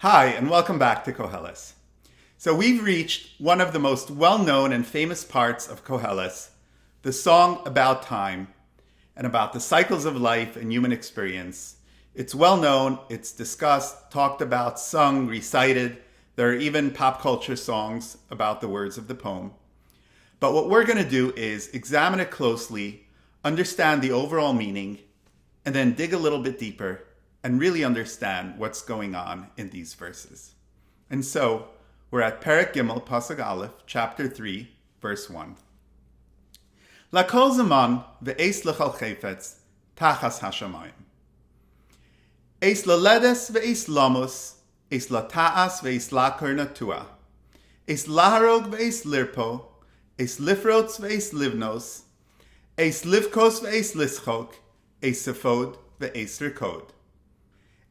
Hi, and welcome back to Kohelet. So we've reached one of the most well-known and famous parts of Kohelet, the song about time and about the cycles of life and human experience. It's well known, it's discussed, talked about, sung, recited. There are even pop culture songs about the words of the poem. But what we're going to do is examine it closely, understand the overall meaning, and then dig a little bit deeper and really understand what's going on in these verses. And so, we're at Perek Gimel, Pasuk Aleph, chapter 3, verse 1. Lakol zaman ve'es lechal chayfetz tachas hashamayim. Es laledes ve'es lamus, es lata'as ve'es lakar natua. Es laharog ve'es lirpo, es lifrots ve'es livnos, es livkos ve'es lischok, es sefod ve'es rikod.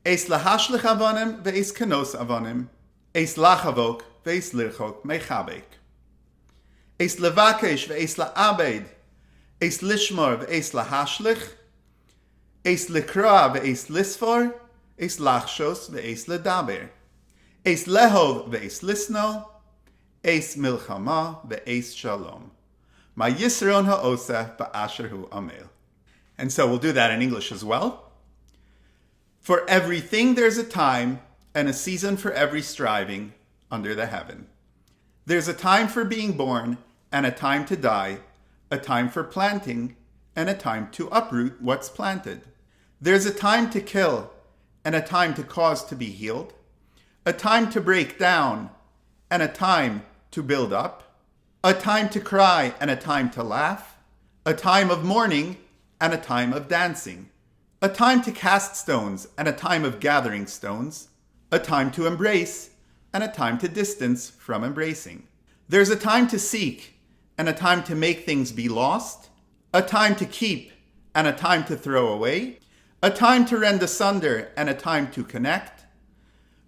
Es lahashlich avonim ve'es kanos avonim, es lachavok ve'es lirchok mechabek. Es levakesh ve'es la'abed, es lishmor ve'es lahashlich, es likra ve'es lisfor, es lachshos ve'es ledaber, es lehov ve'es lisno, es milchama ve'es shalom. Ma yisron ha'oseh ba'asher hu amel. And so we'll do that in English as well. For everything there's a time and a season for every striving under the heaven. There's a time for being born and a time to die, a time for planting and a time to uproot what's planted. There's a time to kill and a time to cause to be healed, a time to break down and a time to build up, a time to cry and a time to laugh, a time of mourning and a time of dancing, a time to cast stones and a time of gathering stones, a time to embrace and a time to distance from embracing. There's a time to seek and a time to make things be lost, a time to keep and a time to throw away, a time to rend asunder and a time to connect,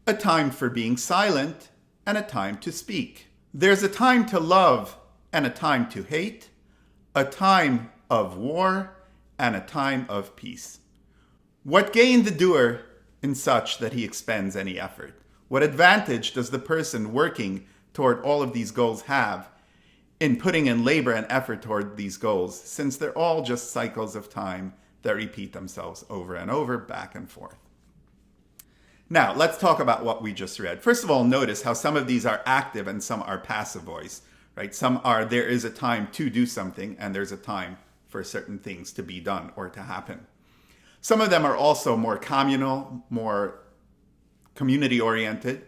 a time for being silent and a time to speak. There's a time to love and a time to hate, a time of war and a time of peace. What gain the doer in such that he expends any effort? What advantage does the person working toward all of these goals have in putting in labor and effort toward these goals, since they're all just cycles of time that repeat themselves over and over, back and forth? Now, let's talk about what we just read. First of all, notice how some of these are active and some are passive voice, right? Some are, there is a time to do something, and there's a time for certain things to be done or to happen. Some of them are also more communal, more community-oriented.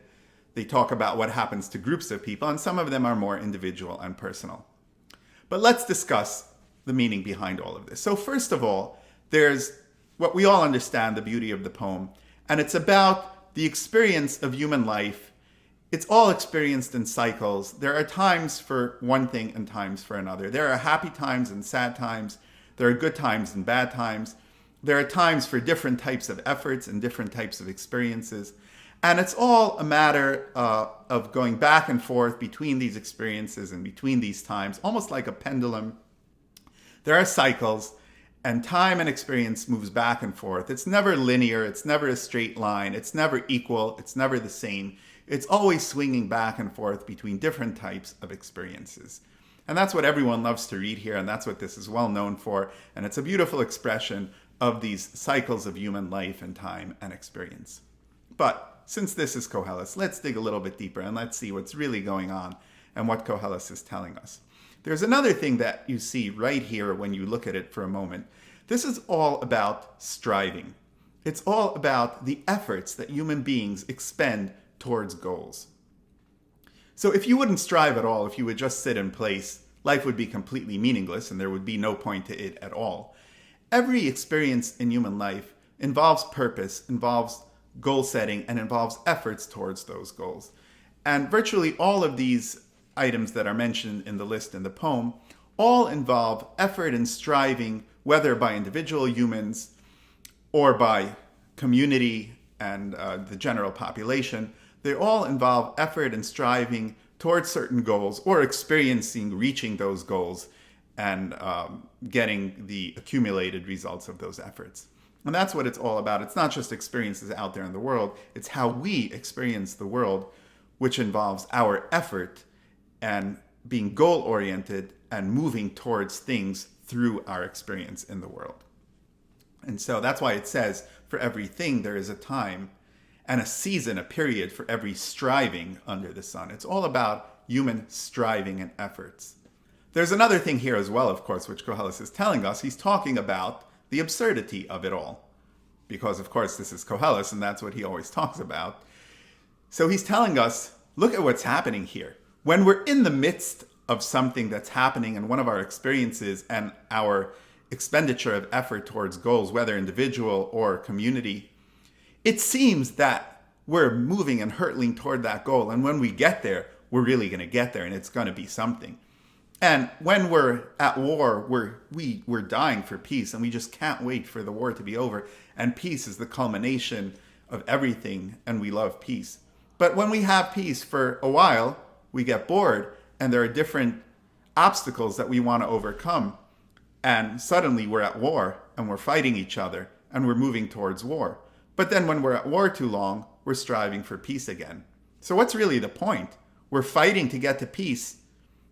They talk about what happens to groups of people, and some of them are more individual and personal. But let's discuss the meaning behind all of this. So first of all, there's what we all understand, the beauty of the poem, and it's about the experience of human life. It's all experienced in cycles. There are times for one thing and times for another. There are happy times and sad times. There are good times and bad times. There are times for different types of efforts and different types of experiences. And it's all a matter of going back and forth between these experiences and between these times, almost like a pendulum. There are cycles, and time and experience moves back and forth. It's never linear. It's never a straight line. It's never equal. It's never the same. It's always swinging back and forth between different types of experiences. And that's what everyone loves to read here, and that's what this is well known for. And it's a beautiful expression of these cycles of human life and time and experience. But since this is Kohelet, let's dig a little bit deeper and let's see what's really going on and what Kohelet is telling us. There's another thing that you see right here when you look at it for a moment. This is all about striving. It's all about the efforts that human beings expend towards goals. So if you wouldn't strive at all, if you would just sit in place, life would be completely meaningless and there would be no point to it at all. Every experience in human life involves purpose, involves goal setting, and involves efforts towards those goals. And virtually all of these items that are mentioned in the list in the poem all involve effort and striving, whether by individual humans or by community and the general population. They all involve effort and striving towards certain goals or reaching those goals and getting the accumulated results of those efforts. And that's what it's all about. It's not just experiences out there in the world, it's how we experience the world, which involves our effort and being goal-oriented and moving towards things through our experience in the world. And so that's why it says, for everything there is a time and a season, a period for every striving under the sun. It's all about human striving and efforts. There's another thing here as well, of course, which Kohelet is telling us. He's talking about the absurdity of it all. Because, of course, this is Kohelet, and that's what he always talks about. So he's telling us, look at what's happening here. When we're in the midst of something that's happening in one of our experiences and our expenditure of effort towards goals, whether individual or community, it seems that we're moving and hurtling toward that goal. And when we get there, we're really going to get there, and it's going to be something. And when we're at war, we're dying for peace, and we just can't wait for the war to be over. And peace is the culmination of everything, and we love peace. But when we have peace for a while, we get bored, and there are different obstacles that we want to overcome. And suddenly we're at war, and we're fighting each other, and we're moving towards war. But then when we're at war too long, we're striving for peace again. So what's really the point? We're fighting to get to peace,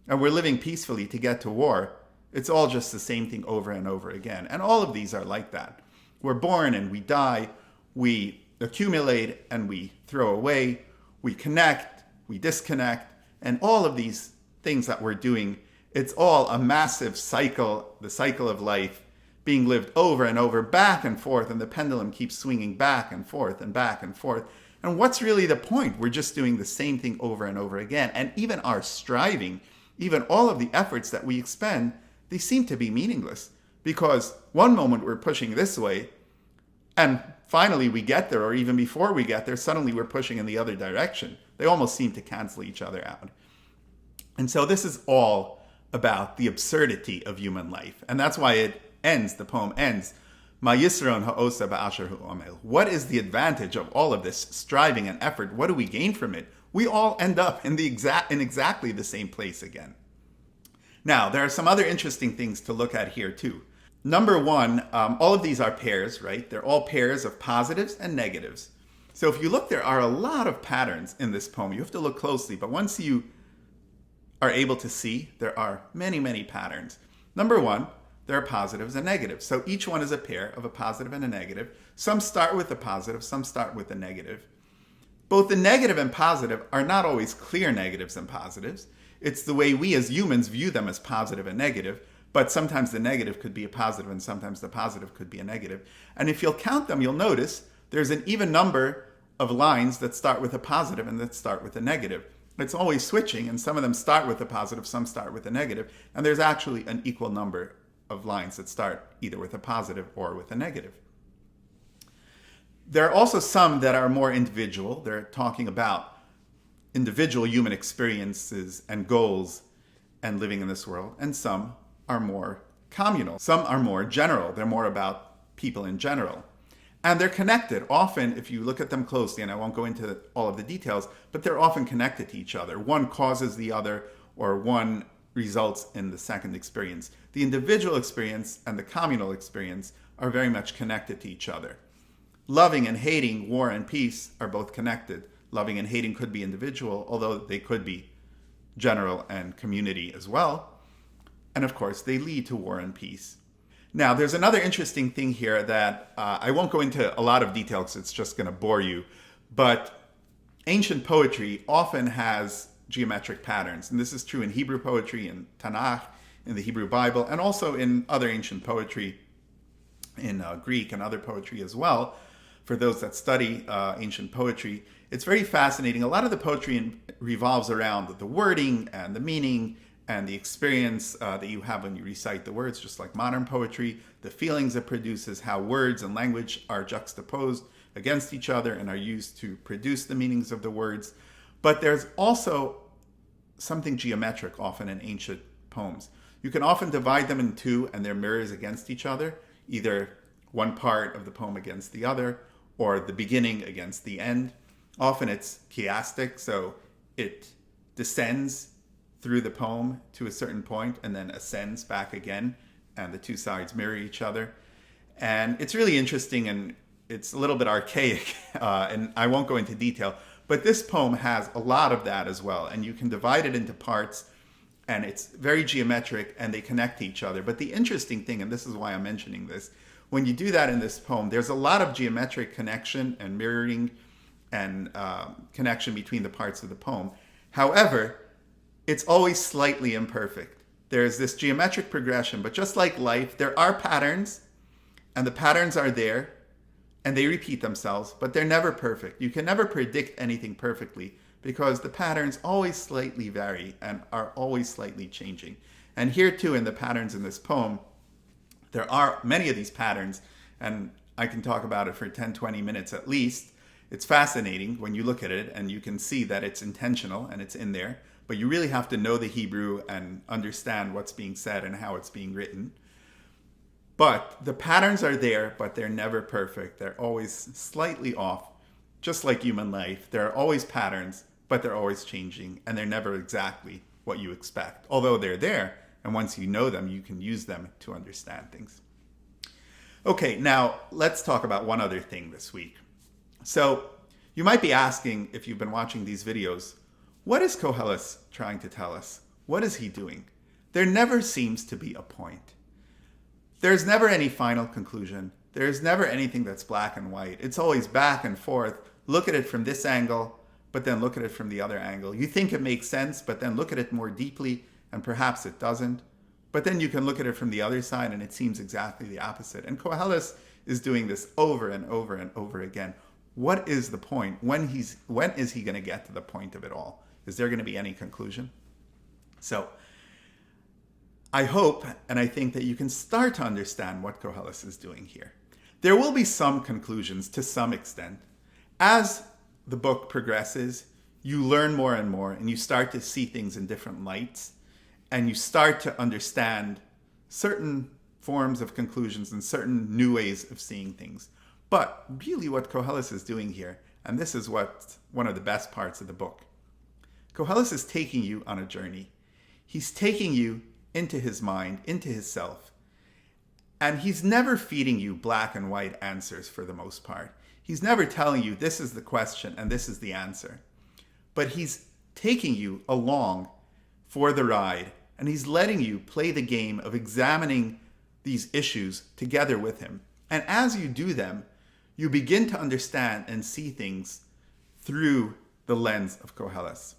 and we're living peacefully to get to war. It's all just the same thing over and over again. And all of these are like that. We're born and we die, we accumulate and we throw away, we connect, we disconnect, and all of these things that we're doing, it's all a massive cycle, the cycle of life, being lived over and over, back and forth, and the pendulum keeps swinging back and forth and back and forth. And what's really the point? We're just doing the same thing over and over again. And even our striving, even all of the efforts that we expend, they seem to be meaningless. Because one moment we're pushing this way, and finally we get there, or even before we get there, suddenly we're pushing in the other direction. They almost seem to cancel each other out. And so this is all about the absurdity of human life. And that's why the poem ends, Ma yisron ha'osa ba'asher hu'omel. What is the advantage of all of this striving and effort? What do we gain from it? We all end up in exactly the same place again. Now, there are some other interesting things to look at here too. Number one, all of these are pairs, right? They're all pairs of positives and negatives. So if you look, there are a lot of patterns in this poem. You have to look closely, but once you are able to see, there are many, many patterns. Number one, there are positives and negatives. So each one is a pair of a positive and a negative. Some start with a positive, some start with a negative. Both the negative and positive are not always clear negatives and positives. It's the way we as humans view them as positive and negative, but sometimes the negative could be a positive and sometimes the positive could be a negative. And if you'll count them, you'll notice there's an even number of lines that start with a positive and that start with a negative. It's always switching, and some of them start with a positive, some start with a negative, and there's actually an equal number of lines that start either with a positive or with a negative. There are also some that are more individual. They're talking about individual human experiences and goals and living in this world, and some are more communal. Some are more general. They're more about people in general. And they're connected. Often, if you look at them closely, and I won't go into all of the details, but they're often connected to each other. One causes the other, or one results in the second experience. The individual experience and the communal experience are very much connected to each other. Loving and hating, war and peace, are both connected. Loving and hating could be individual, although they could be general and community as well. And of course, they lead to war and peace. Now, there's another interesting thing here that I won't go into a lot of detail because it's just going to bore you, but ancient poetry often has geometric patterns. And this is true in Hebrew poetry, in Tanakh, in the Hebrew Bible, and also in other ancient poetry, in Greek and other poetry as well. For those that study ancient poetry, it's very fascinating. A lot of the poetry revolves around the wording and the meaning and the experience that you have when you recite the words, just like modern poetry, the feelings it produces, how words and language are juxtaposed against each other and are used to produce the meanings of the words. But there's also something geometric often in ancient poems. You can often divide them in two and they're mirrors against each other, either one part of the poem against the other, or the beginning against the end. Often it's chiastic, so it descends through the poem to a certain point and then ascends back again, and the two sides mirror each other. And it's really interesting, and it's a little bit archaic, and I won't go into detail, but this poem has a lot of that as well. And you can divide it into parts, and it's very geometric, and they connect to each other. But the interesting thing, and this is why I'm mentioning this, when you do that in this poem, there's a lot of geometric connection and mirroring and connection between the parts of the poem. However, it's always slightly imperfect. There's this geometric progression, but just like life, there are patterns, and the patterns are there, and they repeat themselves, but they're never perfect. You can never predict anything perfectly because the patterns always slightly vary and are always slightly changing. And here too, in the patterns in this poem, there are many of these patterns, and I can talk about it for 10, 20 minutes at least. It's fascinating when you look at it and you can see that it's intentional and it's in there, but you really have to know the Hebrew and understand what's being said and how it's being written. But the patterns are there, but they're never perfect. They're always slightly off, just like human life. There are always patterns, but they're always changing, and they're never exactly what you expect. Although they're there, and once you know them, you can use them to understand things. Okay, now let's talk about one other thing this week. So you might be asking, if you've been watching these videos, what is Kohelet trying to tell us? What is he doing? There never seems to be a point. There's never any final conclusion. There's never anything that's black and white. It's always back and forth. Look at it from this angle, but then look at it from the other angle. You think it makes sense, but then look at it more deeply, and perhaps it doesn't. But then you can look at it from the other side, and it seems exactly the opposite. And Kohelet is doing this over and over and over again. What is the point? When is he going to get to the point of it all? Is there going to be any conclusion? So I hope and I think that you can start to understand what Kohelet is doing here. There will be some conclusions to some extent. As the book progresses, you learn more and more, and you start to see things in different lights, and you start to understand certain forms of conclusions and certain new ways of seeing things. But really what Kohelet is doing here, and this is what one of the best parts of the book, Kohelet is taking you on a journey. He's taking you into his mind, into his self. And he's never feeding you black and white answers for the most part. He's never telling you this is the question and this is the answer. But he's taking you along for the ride, and he's letting you play the game of examining these issues together with him. And as you do them, you begin to understand and see things through the lens of Kohelet.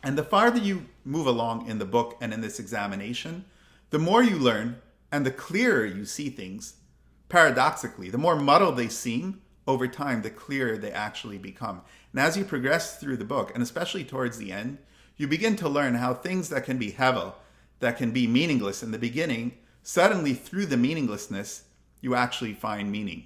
And the farther you move along in the book and in this examination, the more you learn and the clearer you see things. Paradoxically, the more muddled they seem, over time, the clearer they actually become. And as you progress through the book, and especially towards the end, you begin to learn how things that can be hevel, that can be meaningless in the beginning, suddenly through the meaninglessness, you actually find meaning.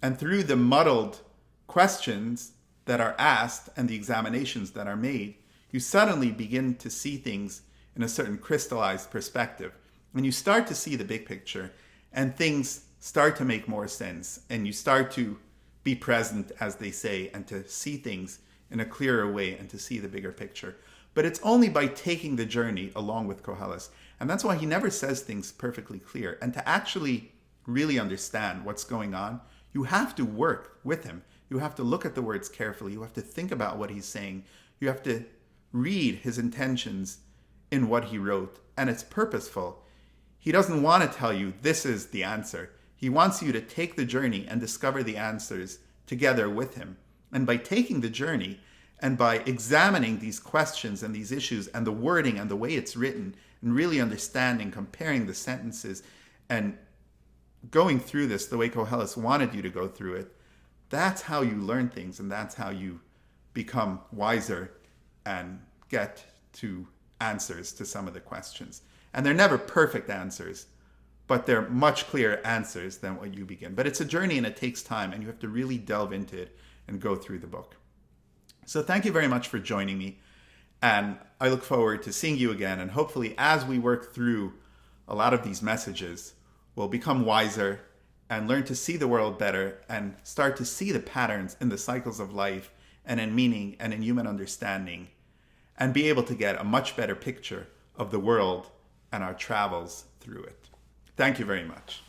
And through the muddled questions that are asked and the examinations that are made, you suddenly begin to see things in a certain crystallized perspective. And you start to see the big picture, and things start to make more sense. And you start to be present, as they say, and to see things in a clearer way and to see the bigger picture. But it's only by taking the journey along with Kohelet. And that's why he never says things perfectly clear. And to actually really understand what's going on, you have to work with him. You have to look at the words carefully. You have to think about what he's saying. You have to read his intentions in what he wrote. And it's purposeful. He doesn't want to tell you this is the answer. He wants you to take the journey and discover the answers together with him. And by taking the journey and by examining these questions and these issues and the wording and the way it's written, and really understanding, comparing the sentences, and going through this the way Kohelet wanted you to go through it, that's how you learn things, and that's how you become wiser and get to answers to some of the questions. And they're never perfect answers, but they're much clearer answers than what you begin. But it's a journey, and it takes time, and you have to really delve into it and go through the book. So thank you very much for joining me, and I look forward to seeing you again. And hopefully, as we work through a lot of these messages, we'll become wiser and learn to see the world better and start to see the patterns in the cycles of life and in meaning and in human understanding, and be able to get a much better picture of the world and our travels through it. Thank you very much.